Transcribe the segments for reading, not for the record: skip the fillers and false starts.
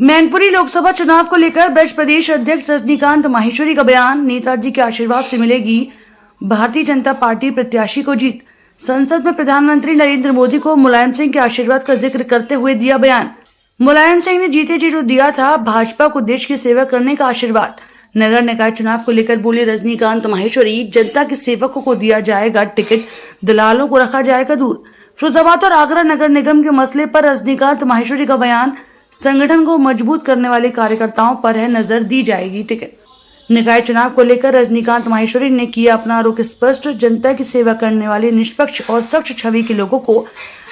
मैनपुरी लोकसभा चुनाव को लेकर ब्रज प्रदेश अध्यक्ष रजनीकांत माहेश्वरी का बयान। नेताजी के आशीर्वाद से मिलेगी भारतीय जनता पार्टी प्रत्याशी को जीत। संसद में प्रधानमंत्री नरेंद्र मोदी को मुलायम सिंह के आशीर्वाद का जिक्र करते हुए दिया बयान। मुलायम सिंह ने जीते जी जो दिया था भाजपा को देश की सेवा करने का आशीर्वाद। नगर निकाय चुनाव को लेकर बोले रजनीकांत माहेश्वरी, जनता के सेवकों को दिया जाएगा टिकट, दलालों को रखा जाएगा दूर। फिरोजाबाद और आगरा नगर निगम के मसले पर रजनीकांत माहेश्वरी का बयान। संगठन को मजबूत करने वाले कार्यकर्ताओं पर है नजर, दी जाएगी टिकट। निकाय चुनाव को लेकर रजनीकांत माहेश्वरी ने किया अपना आरोप स्पष्ट। जनता की सेवा करने वाले निष्पक्ष और सख्त छवि के लोगों को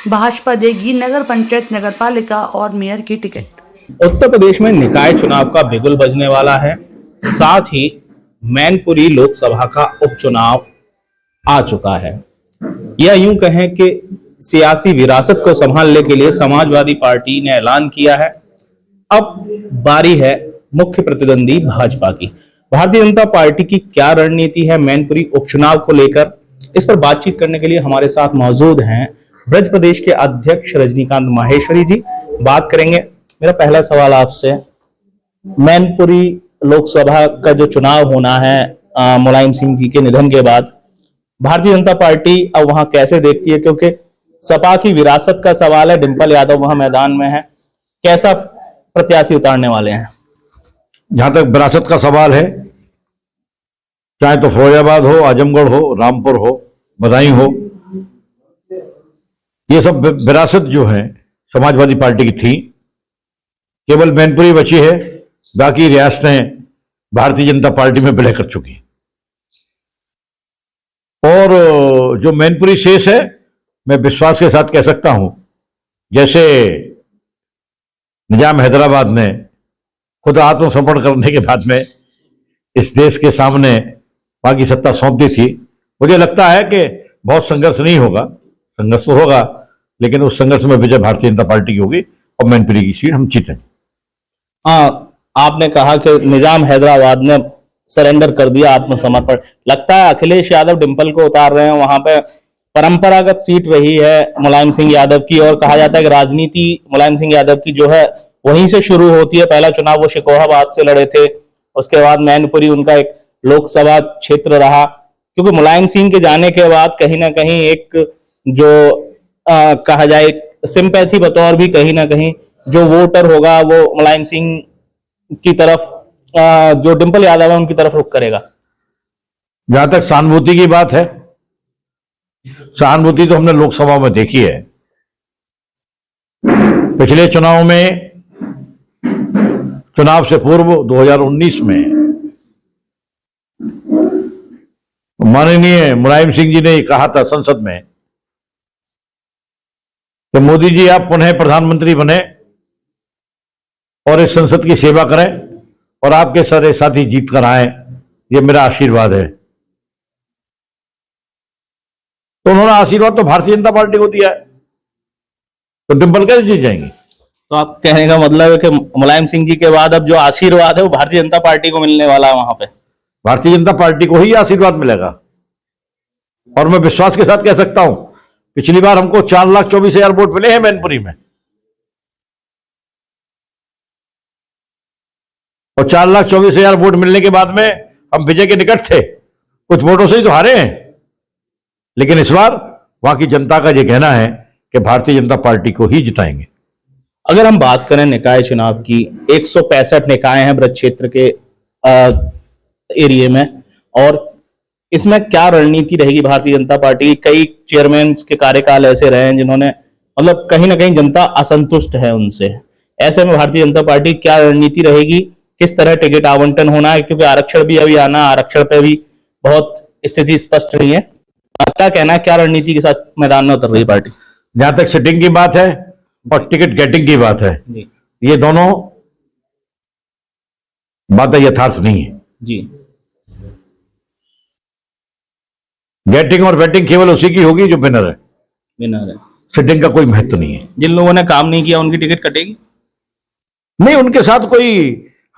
भाजपा देगी नगर पंचायत, नगर पालिका और मेयर की टिकट। उत्तर प्रदेश में निकाय चुनाव का बिगुल बजने वाला है। साथ ही मैनपुरी लोकसभा का उपचुनाव आ चुका है। या यूं कहें कि सियासी विरासत को संभालने के लिए समाजवादी पार्टी ने ऐलान किया है। अब बारी है मुख्य प्रतिद्वंदी भाजपा की। भारतीय जनता पार्टी की क्या रणनीति है मैनपुरी उपचुनाव को लेकर, इस पर बातचीत करने के लिए हमारे साथ मौजूद हैं ब्रज प्रदेश के अध्यक्ष रजनीकांत माहेश्वरी जी। बात करेंगे। मेरा पहला सवाल आपसे, मैनपुरी लोकसभा का जो चुनाव होना है मुलायम सिंह जी के निधन के बाद, भारतीय जनता पार्टी अब वहां कैसे देखती है? क्योंकि सपा की विरासत का सवाल है, डिंपल यादव वहां मैदान में है, कैसा प्रत्याशी उतारने वाले हैं? जहां तक विरासत का सवाल है, चाहे तो फिरोजाबाद हो, आजमगढ़ हो, रामपुर हो, बदायूं हो, ये सब विरासत जो है समाजवादी पार्टी की थी। केवल मैनपुरी बची है, बाकी रियासतें भारतीय जनता पार्टी में विलय कर चुकी हैं। और जो मैनपुरी शेष है, मैं विश्वास के साथ कह सकता हूं, जैसे निजाम हैदराबाद ने खुद आत्मसमर्पण करने के बाद में इस देश के सामने बाकी सत्ता सौंप दी थी, मुझे लगता है कि बहुत संघर्ष नहीं होगा। संघर्ष तो होगा, लेकिन उस संघर्ष में विजय भारतीय जनता पार्टी की होगी और मैनपुरी की सीट हम जीतेंगे। आपने कहा कि निजाम हैदराबाद ने सरेंडर कर दिया, आत्मसमर्पण। लगता है अखिलेश यादव डिंपल को उतार रहे हैं। वहां पे परंपरागत सीट रही है मुलायम सिंह यादव की, और कहा जाता है कि राजनीति मुलायम सिंह यादव की जो है वहीं से शुरू होती है। पहला चुनाव वो शिकोहाबाद से लड़े थे, उसके बाद मैनपुरी उनका एक लोकसभा क्षेत्र रहा। क्योंकि मुलायम सिंह के जाने के बाद कहीं ना कहीं एक जो कहा जाए सिंपैथी बतौर भी कहीं ना कहीं जो वोटर होगा वो मुलायम सिंह की तरफ, जो डिंपल यादव है उनकी तरफ रुख करेगा। जहां तक सहानुभूति की बात है, सहानुभूति तो हमने लोकसभा में देखी है। पिछले चुनाव में, चुनाव से पूर्व 2019 में माननीय मुलायम सिंह जी ने कहा था संसद में कि मोदी जी आप पुनः प्रधानमंत्री बने और इस संसद की सेवा करें और आपके सारे साथी जीत कर आए, ये मेरा आशीर्वाद है। तो उन्होंने आशीर्वाद तो भारतीय जनता पार्टी को दिया है, तो डिंपल कैसे जीत जाएंगे? तो आप कहने का मतलब है कि मुलायम सिंह जी के बाद अब जो आशीर्वाद है वो भारतीय जनता पार्टी को मिलने वाला है। वहां पे भारतीय जनता पार्टी को ही आशीर्वाद मिलेगा। और मैं विश्वास के साथ कह सकता हूं, पिछली बार हमको 4,24,000 वोट मिले हैं मैनपुरी में, और 4,24,000 वोट मिलने के बाद में हम विजय के निकट थे। कुछ वोटों से ही तो हारे हैं, लेकिन इस बार वहां की जनता का यह कहना है कि भारतीय जनता पार्टी को ही जिताएंगे। अगर हम बात करें निकाय चुनाव की, 165 निकाय हैं ब्रज क्षेत्र के एरिया में, और इसमें क्या रणनीति रहेगी भारतीय जनता पार्टी? कई चेयरमैन के कार्यकाल ऐसे रहे हैं जिन्होंने मतलब कहीं ना कहीं जनता असंतुष्ट है उनसे। ऐसे में भारतीय जनता पार्टी क्या रणनीति रहेगी, किस तरह टिकट आवंटन होना है? क्योंकि आरक्षण भी अभी आना, आरक्षण पे भी बहुत स्थिति स्पष्ट नहीं है। क्या कहना है, क्या रणनीति के साथ मैदान में उतर रही पार्टी? जहां तक सिटिंग की बात है और टिकट गेटिंग की बात है, ये दोनों बातें यथार्थ नहीं है जी। गेटिंग और वेटिंग केवल उसी की होगी जो विनर है। विनर है, सिटिंग का कोई महत्व नहीं है। जिन लोगों ने काम नहीं किया उनकी टिकट कटेगी? नहीं, उनके साथ कोई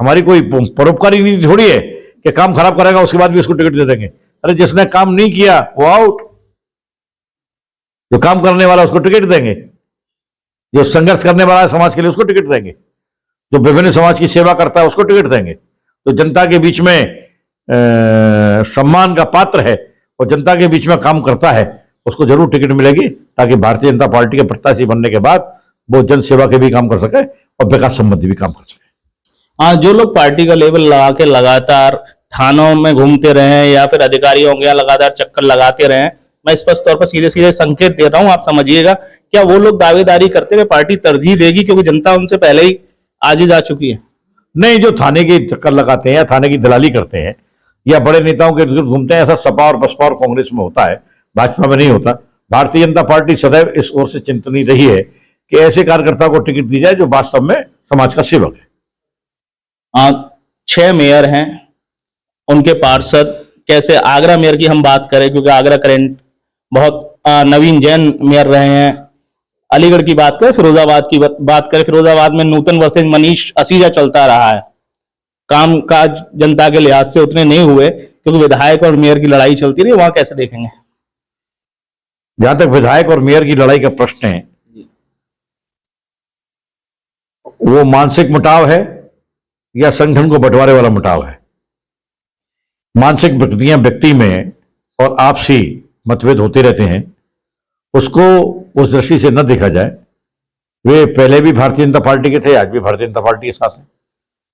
हमारी कोई परोपकारी नीति थोड़ी है कि काम खराब करेगा उसके बाद भी उसको टिकट दे देंगे। अरे जिसने काम नहीं किया वो आउट, जो काम करने वाला उसको टिकट देंगे, जो संघर्ष करने वाला है समाज के लिए उसको टिकट देंगे। जो विभिन्न समाज की सेवा करता है उसको टिकट देंगे। तो जनता के बीच में सम्मान का पात्र है और जनता के बीच में काम करता है उसको जरूर टिकट मिलेगी, ताकि भारतीय जनता पार्टी के प्रत्याशी बनने के बाद वो जन सेवा के भी काम कर सके और विकास संबंधी भी काम कर सके। जो लोग पार्टी का लेबल लगा के लगातार थानों में घूमते रहे या फिर अधिकारियों के यहाँ लगातार चक्कर लगाते रहे, मैं स्पष्ट तौर पर सीधे सीधे संकेत दे रहा हूं, आप समझिएगा, क्या वो लोग दावेदारी करते हुए पार्टी तरजीह देगी क्योंकि जनता उनसे पहले ही आगे जा चुकी है? नहीं, जो थाने के चक्कर लगाते हैं या थाने की दलाली करते हैं या बड़े नेताओं के इर्द-गिर्द घूमते हैं, ऐसा सपा और बसपा और कांग्रेस में होता है, भाजपा में नहीं होता। भारतीय जनता पार्टी सदैव इस ओर से चिंतनी रही है कि ऐसे कार्यकर्ता को टिकट दी जाए जो वास्तव में समाज का सेवक है। 6 मेयर हैं, उनके पार्षद, कैसे आगरा मेयर की हम बात करें क्योंकि आगरा करेंट बहुत नवीन जैन मेयर रहे हैं, अलीगढ़ की बात करें, फिरोजाबाद की बात करें, फिरोजाबाद में नूतन वर्सेज मनीष असीजा चलता रहा है। काम काज जनता के लिहाज से उतने नहीं हुए क्योंकि विधायक और मेयर की लड़ाई चलती रही, वहां कैसे देखेंगे? जहां तक विधायक और मेयर की लड़ाई का प्रश्न है, वो मानसिक मुटाव है या संगठन को बंटवारे वाला मुटाव है। मानसिक विकृतियां व्यक्ति में और आपसी मतभेद होते रहते हैं, उसको उस दृष्टि से न देखा जाए। वे पहले भी भारतीय जनता पार्टी के थे, आज भी भारतीय जनता पार्टी के साथ हैं।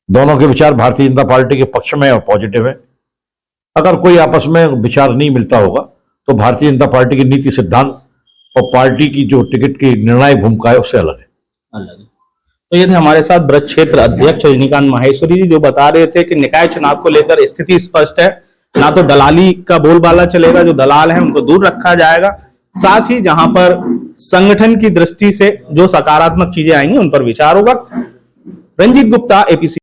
दोनों के विचार भारतीय जनता पार्टी के पक्ष में और पॉजिटिव है। अगर कोई आपस में विचार नहीं मिलता होगा तो भारतीय जनता पार्टी की नीति सिद्धांत और पार्टी की जो टिकट की निर्णायक भूमिका है उससे अलग है। तो ये थे हमारे साथ ब्रज क्षेत्र अध्यक्ष रजनीकांत माहेश्वरी जी, जो बता रहे थे कि निकाय चुनाव को लेकर स्थिति स्पष्ट है, ना तो दलाली का बोलबाला चलेगा, जो दलाल है उनको दूर रखा जाएगा, साथ ही जहां पर संगठन की दृष्टि से जो सकारात्मक चीजें आएंगी उन पर विचार होगा। रंजीत गुप्ता, APC।